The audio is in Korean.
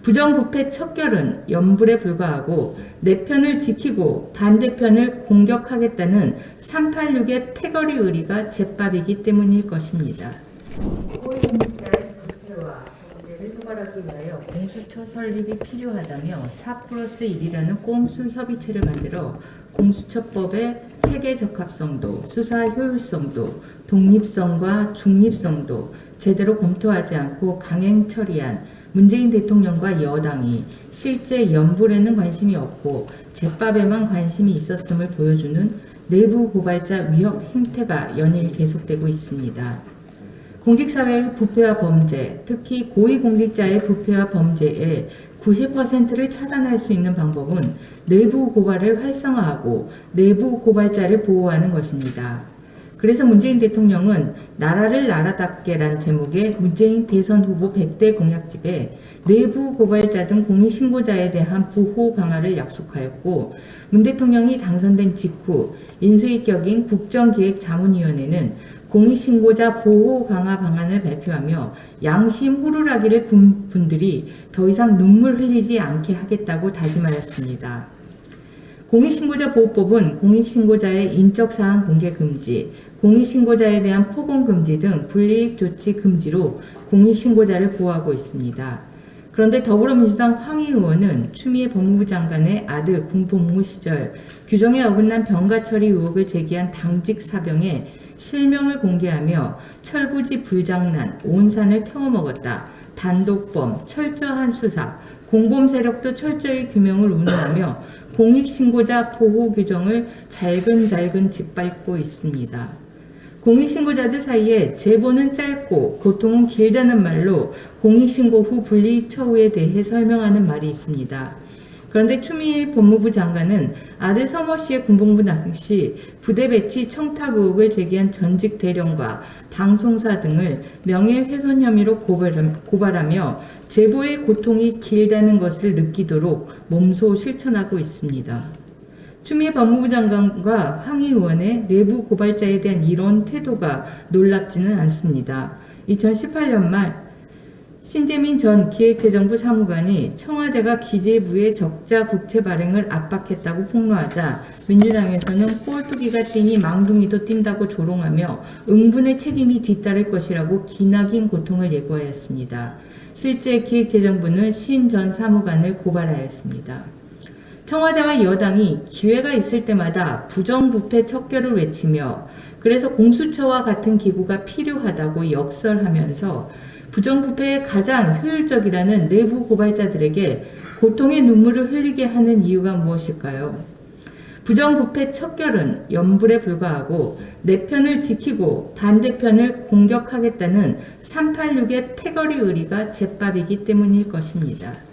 부정부패 척결은 연불에 불과하고 내 편을 지키고 반대편을 공격하겠다는 386의 패거리 의리가 제밥이기 때문일 것입니다. 고위공직자의 부패와 범죄를 처벌하기 위하여 공수처 설립이 필요하다며 4+1이라는 꼼수 협의체를 만들어 공수처법의 체계 적합성도, 수사 효율성도, 독립성과 중립성도 제대로 검토하지 않고 강행 처리한 문재인 대통령과 여당이 실제 연불에는 관심이 없고 제밥에만 관심이 있었음을 보여주는 내부 고발자 위협 행태가 연일 계속되고 있습니다. 공직사회의 부패와 범죄, 특히 고위공직자의 부패와 범죄의 90%를 차단할 수 있는 방법은 내부 고발을 활성화하고 내부 고발자를 보호하는 것입니다. 그래서 문재인 대통령은 나라를 나라답게란 제목의 문재인 대선 후보 100대 공약집에 내부 고발자 등 공익신고자에 대한 보호 강화를 약속하였고, 문 대통령이 당선된 직후 인수위격인 국정기획자문위원회는 공익신고자 보호 강화 방안을 발표하며 양심 호루라기를 분 분들이 더 이상 눈물 흘리지 않게 하겠다고 다짐하였습니다. 공익신고자 보호법은 공익신고자의 인적사항 공개 금지, 공익신고자에 대한 포공 금지 등 불이익 조치 금지로 공익신고자를 보호하고 있습니다. 그런데 더불어민주당 황희 의원은 추미애 법무부 장관의 아들 군복무 시절 규정에 어긋난 병가 처리 의혹을 제기한 당직 사병의 실명을 공개하며 철부지 불장난, 온 산을 태워먹었다, 단독범, 철저한 수사, 공범 세력도 철저히 규명을 운운하며 공익신고자 보호 규정을 잘근잘근 짓밟고 있습니다. 공익신고자들 사이에 제보는 짧고 고통은 길다는 말로 공익신고 후 불이익 처우에 대해 설명하는 말이 있습니다. 그런데 추미애 법무부 장관은 아들 서모 씨의 군복무 당시 부대 배치 청탁 의혹을 제기한 전직 대령과 방송사 등을 명예훼손 혐의로 고발하며 제보의 고통이 길다는 것을 느끼도록 몸소 실천하고 있습니다. 추미애 법무부 장관과 황희 의원의 내부 고발자에 대한 이런 태도가 놀랍지는 않습니다. 2018년 말 신재민 전 기획재정부 사무관이 청와대가 기재부의 적자 국채 발행을 압박했다고 폭로하자 민주당에서는 꼴뚜기가 뛰니 망둥이도 뛴다고 조롱하며 응분의 책임이 뒤따를 것이라고 기나긴 고통을 예고하였습니다. 실제 기획재정부는 신 전 사무관을 고발하였습니다. 청와대와 여당이 기회가 있을 때마다 부정부패 척결을 외치며 그래서 공수처와 같은 기구가 필요하다고 역설하면서 부정부패의 가장 효율적이라는 내부 고발자들에게 고통의 눈물을 흘리게 하는 이유가 무엇일까요? 부정부패 척결은 연불에 불과하고 내 편을 지키고 반대편을 공격하겠다는 386의 패거리 의리가 제밥이기 때문일 것입니다.